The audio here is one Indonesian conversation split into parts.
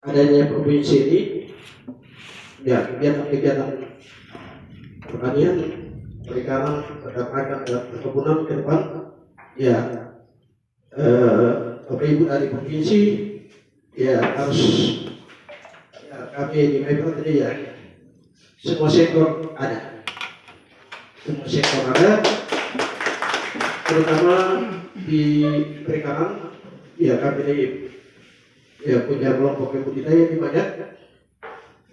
adanya provinsi ini, ya kegiatan-kegiatan pertanian, perikanan, peternakan dan perkebunan ke depan, ya Bapak Ibu dari provinsi, ya harus ya, kami di Mebra tadi ya semua sektor ada, terutama di perikanan, ya kami ini ya punya kelompok yang budidaya yang banyak,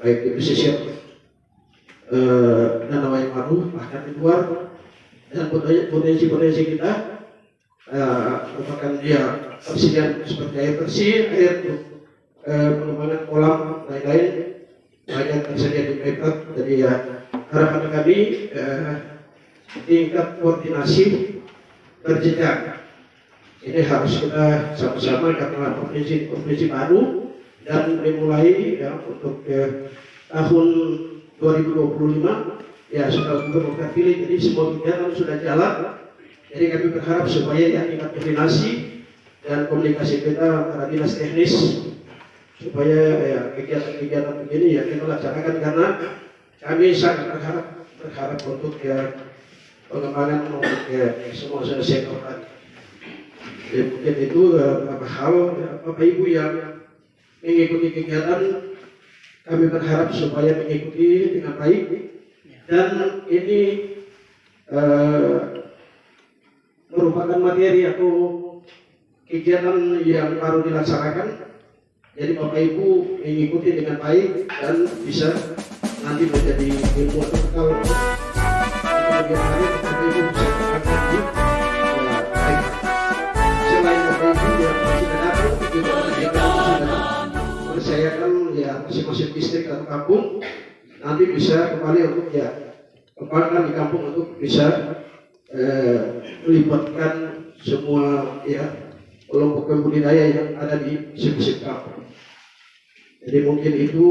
baik di pesisir Danau yang Madu, bahkan di luar, dan potensi kita merupakan ya persediaan seperti air bersih, air untuk pengembangan kolam, lain-lain banyak tersedia di Mebra. Jadi ya harapan kami tingkat koordinasi berjenjang ini harus kita sama-sama, karena provinsi baru dan dimulai ya untuk tahun 2025 ya sudah gubernur terpilih, jadi semua kegiatan sudah jalan. Jadi kami berharap supaya ya tingkat koordinasi dan komunikasi kita antara dinas teknis supaya ya kegiatan-kegiatan begini ya kita laksanakan, karena kami sangat berharap untuk ya pengembangan untuk ya semua sektor tadi. Ya, mungkin itu beberapa hal ya, Bapak Ibu yang mengikuti kegiatan, kami berharap supaya mengikuti dengan baik, dan ini merupakan materi atau kegiatan yang baru dilaksanakan. Jadi Bapak Ibu mengikuti dengan baik dan bisa nanti menjadi ilmu atau bekal kemudian hari Bapak Ibu bisa terapkan di baik. Selain Bapak Ibu yang sudah datang, kita sudah percayakan ya masing-masing distrik atau kampung nanti bisa kembali untuk ya kembangkan di kampung untuk bisa melibatkan semua ya kelompok budidaya yang ada di masing-masing kampung. Jadi mungkin itu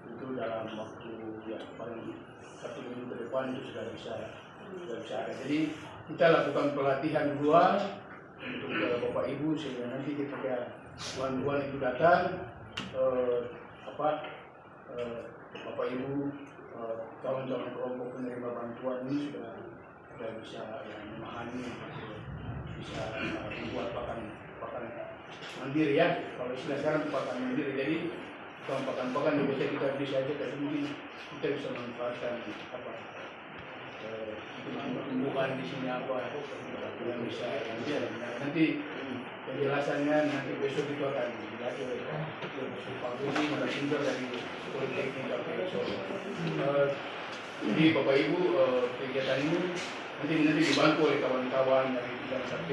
itu dalam waktu yang paling 1 minggu ke depan itu sudah bisa ada. Jadi kita lakukan pelatihan dua untuk Bapak Ibu sehingga nanti ketika tuan-tuan itu datang, Bapak Ibu kawan-kawan kelompok penerima bantuan ini sudah bisa memahami, bisa membuat pakan mandiri ya. Kalau istilah sekarang pakan mandiri, jadi pakan yang bisa kita beli saja, tapi mungkin kita bisa manfaatkan tumbuhan di sini apa yang bisa nanti penjelasannya nanti besok itu akan dijelaskan oleh Pak Budi narasumber dari Politeknik KPSO. Jadi Bapak Ibu kegiatan ini nanti dibantu oleh kawan-kawan dari 3SAP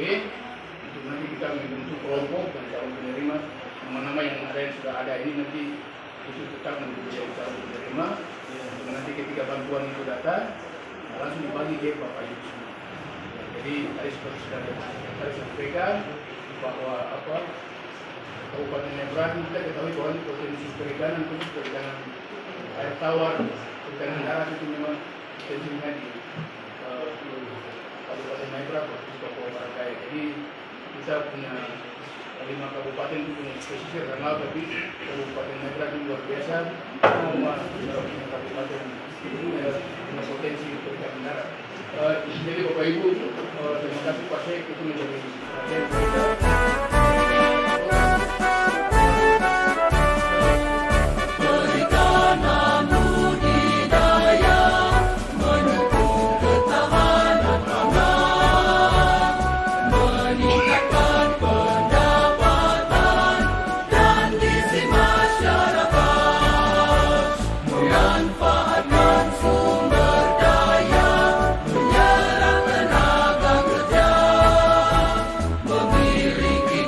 untuk nanti kita membentuk kelompok dan calon penerima. Nama-nama yang sudah ada ini nanti itu tetap menjadi calon penerima. Untuk nanti ketika bantuan itu datang langsung dibagi ke Bapak Ibu semua. Jadi tadi seperti sudah saya sampaikan bahwa Kabupaten Mebra kita ketahui bahwa potensi perikanan itu perikanan air tawar, perikanan darat itu memang potensinya di Kabupaten Mebra, Provinsi Papua Barat Daya. Jadi kita punya 5 kabupaten itu punya pesisir dan laut, tapi Kabupaten Mebra itu luar biasa. Semua kabupaten punya potensi perikanan darat. Jadi Bapak Ibu, terima kasih Pak Syekh, itu menjadi perhatian kita. Memiliki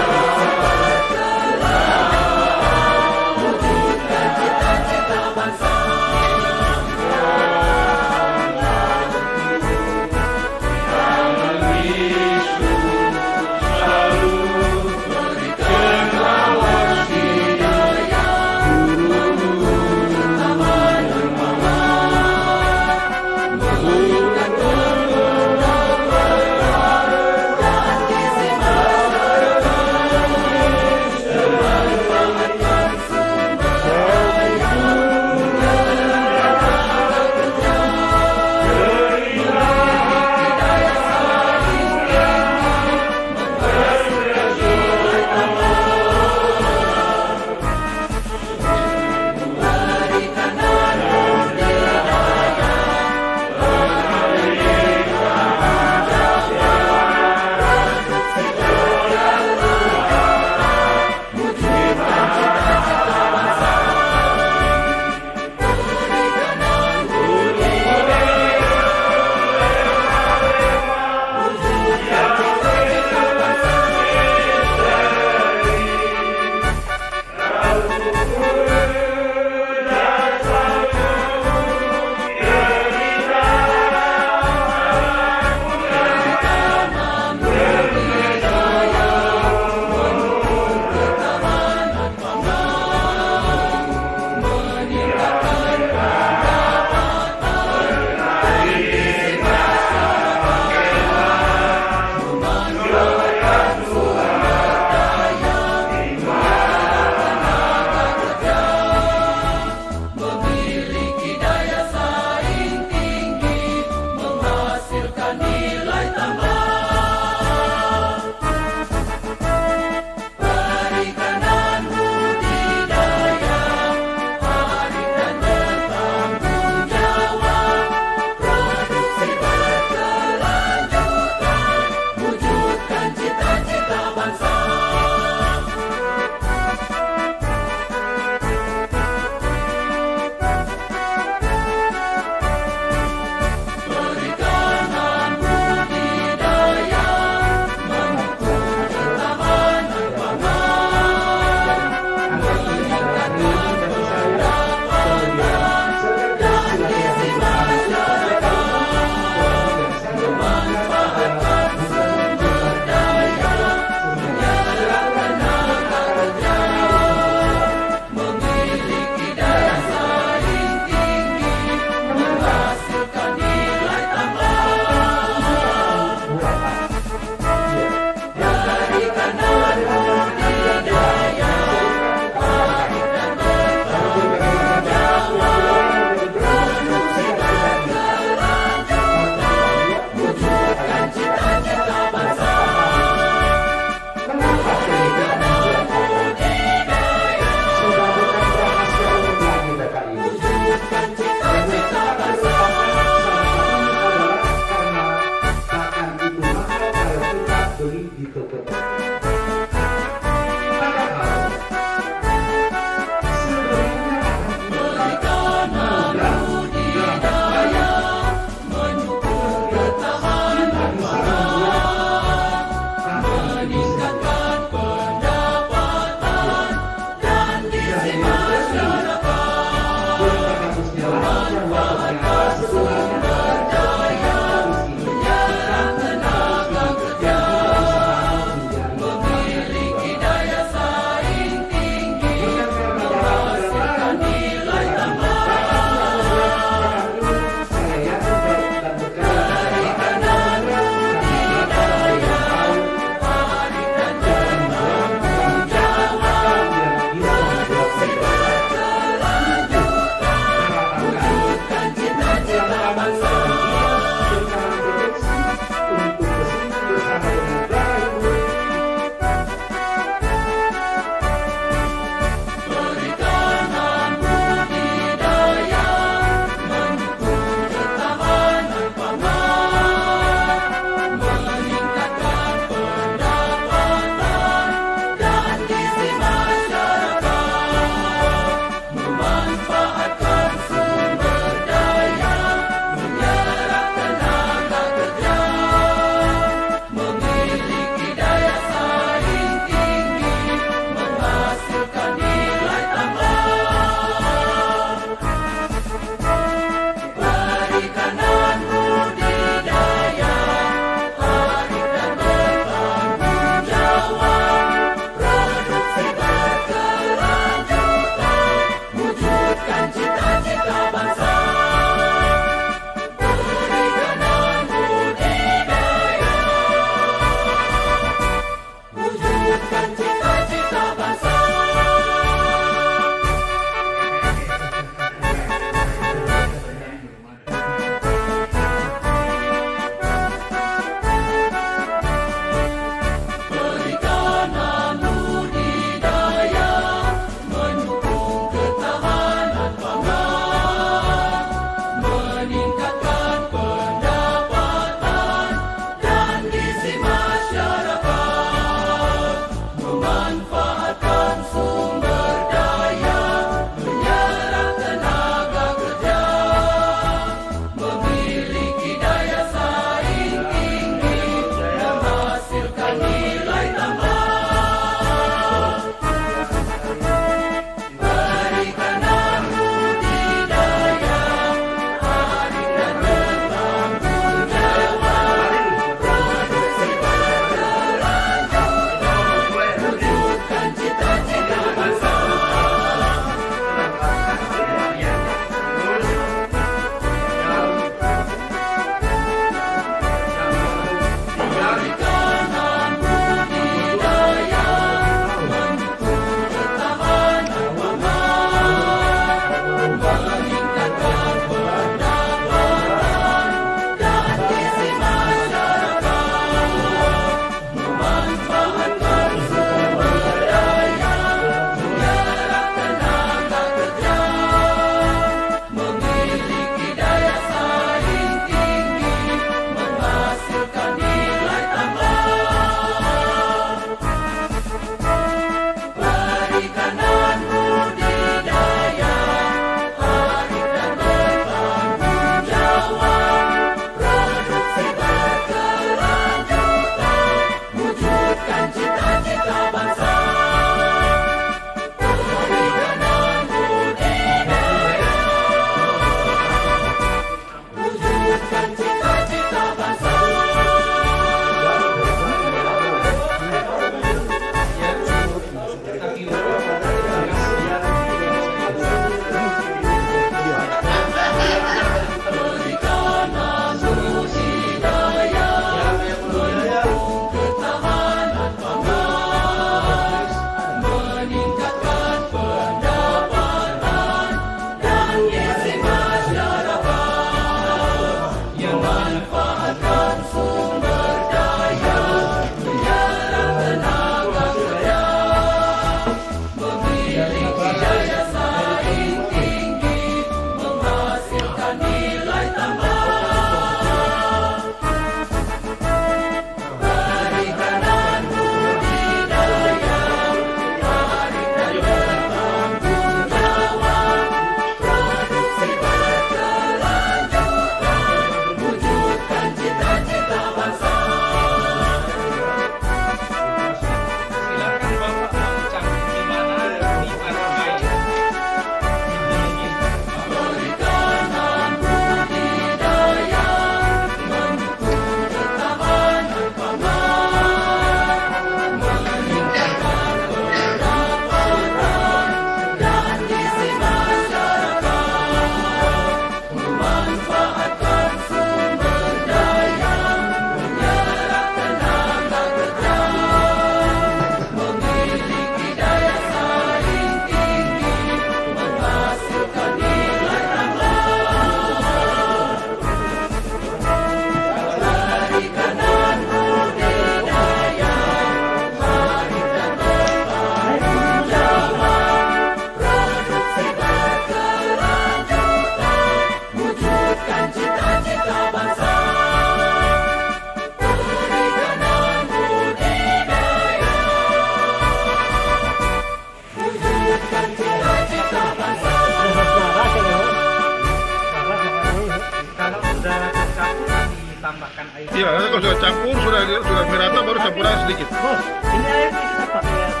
kalau sudah campur, sudah merata, baru campur air sedikit. Bos, ini air kita pakai takaran tidak?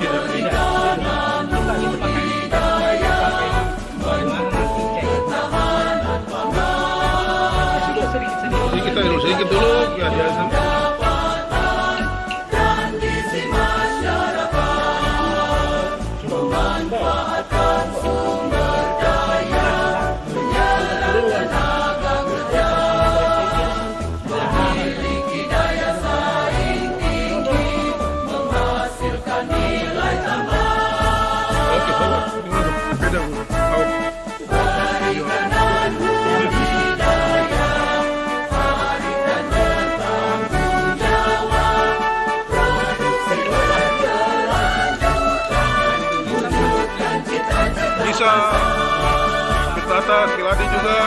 Tidak. Kita itu pakai Sedikit dulu, ya biasa. Oke, bawa. Beda, bawa. Bisa kita atas, kiladi juga.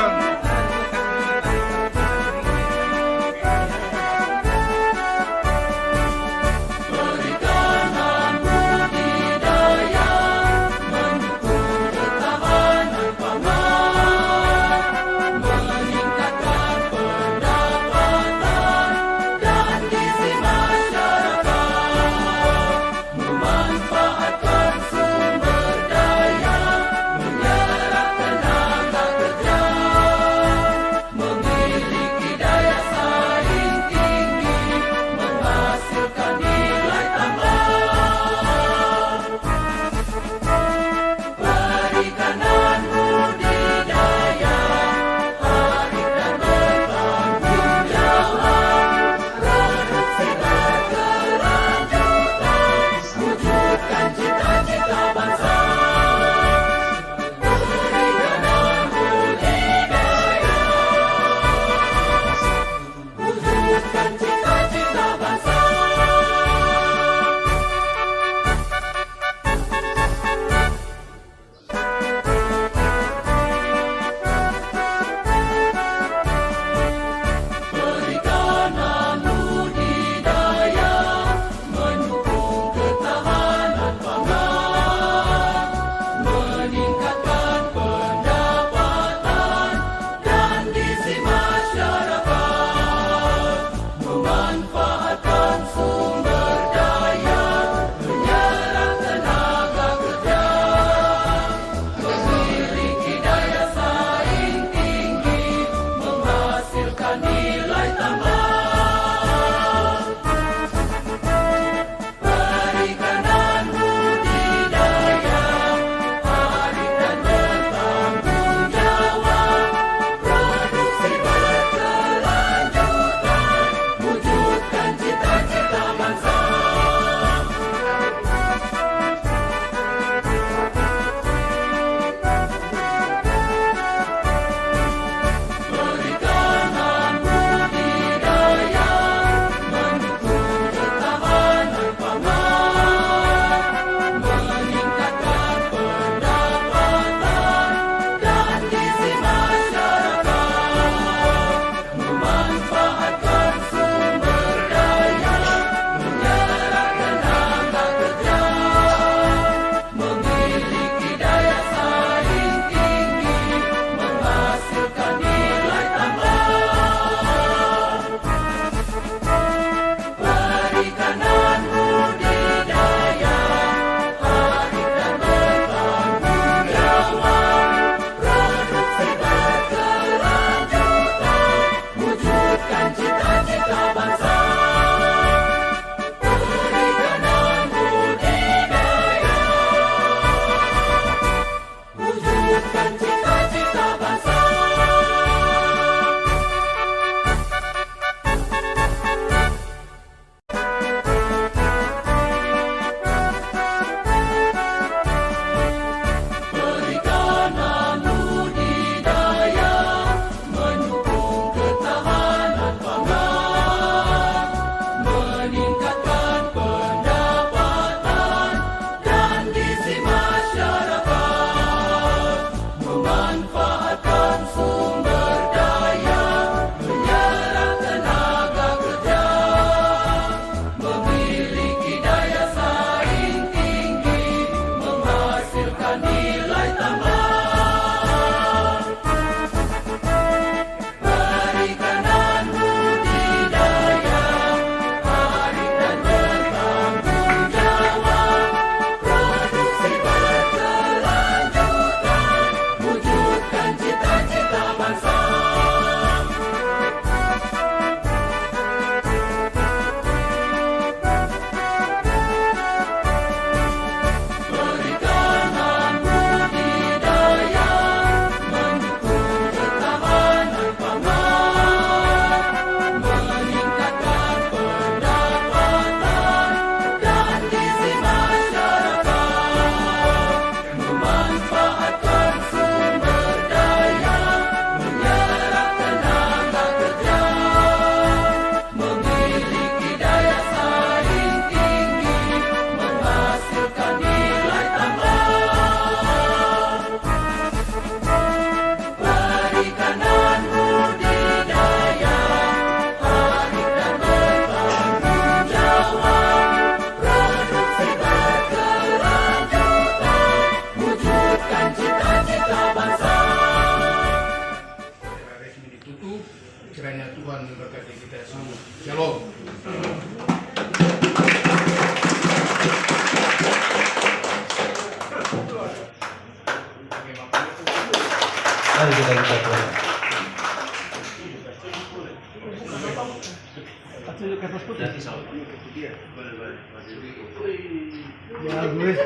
Kemudian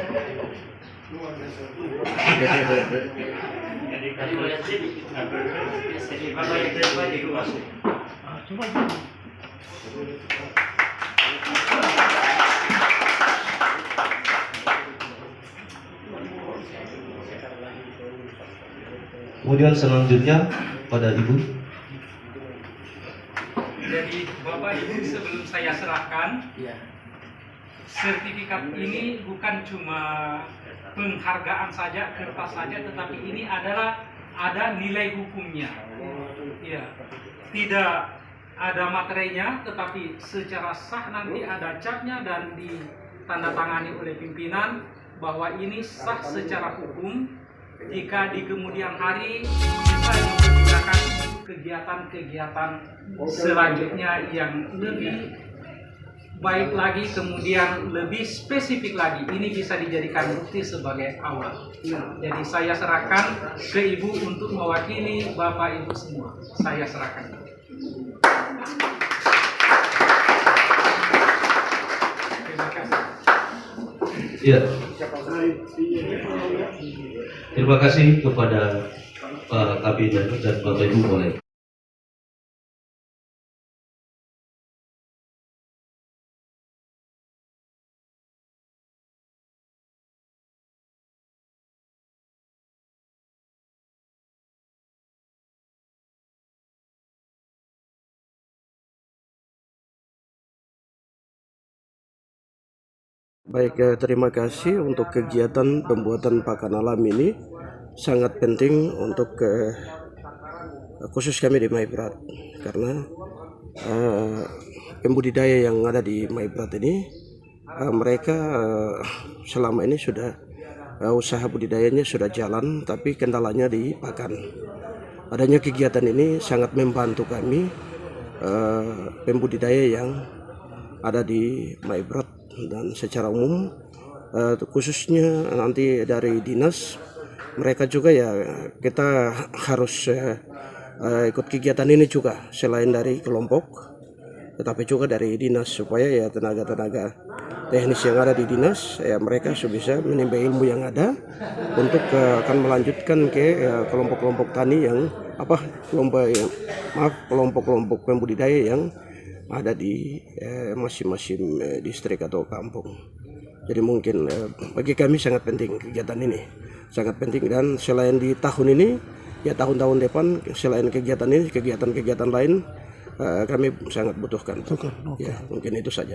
selanjutnya pada Ibu. Jadi Bapak Ibu, sebelum saya serahkan, sertifikat ini bukan cuma penghargaan saja, kertas saja, tetapi ini adalah ada nilai hukumnya. Ya, tidak ada materinya, tetapi secara sah nanti ada capnya dan ditandatangani oleh pimpinan bahwa ini sah secara hukum. Jika di kemudian hari bisa digunakan kegiatan-kegiatan selanjutnya yang lebih baik lagi, kemudian lebih spesifik lagi, ini bisa dijadikan bukti sebagai awal. Jadi saya serahkan ke Ibu untuk mewakili Bapak Ibu semua. Saya serahkan. Terima kasih. Ya. Terima kasih kepada Pak Kabinda dan Bapak Ibu boleh. Baik, terima kasih untuk kegiatan pembuatan pakan alam ini sangat penting untuk khusus kami di Maibrat, karena pembudidaya yang ada di Maibrat ini mereka selama ini sudah usaha budidayanya sudah jalan, tapi kendalanya di pakan. Adanya kegiatan ini sangat membantu kami pembudidaya yang ada di Maibrat dan secara umum, khususnya nanti dari dinas, mereka juga ya kita harus ikut kegiatan ini juga selain dari kelompok, tetapi juga dari dinas, supaya ya tenaga-tenaga teknis yang ada di dinas ya mereka bisa menimba ilmu yang ada untuk akan melanjutkan ke kelompok-kelompok tani yang kelompok-kelompok pembudidaya yang ada di masing-masing distrik atau kampung. Jadi mungkin bagi kami sangat penting kegiatan ini, sangat penting. Dan selain di tahun ini, ya tahun-tahun depan selain kegiatan ini, kegiatan-kegiatan lain kami sangat butuhkan. Ya, mungkin itu saja.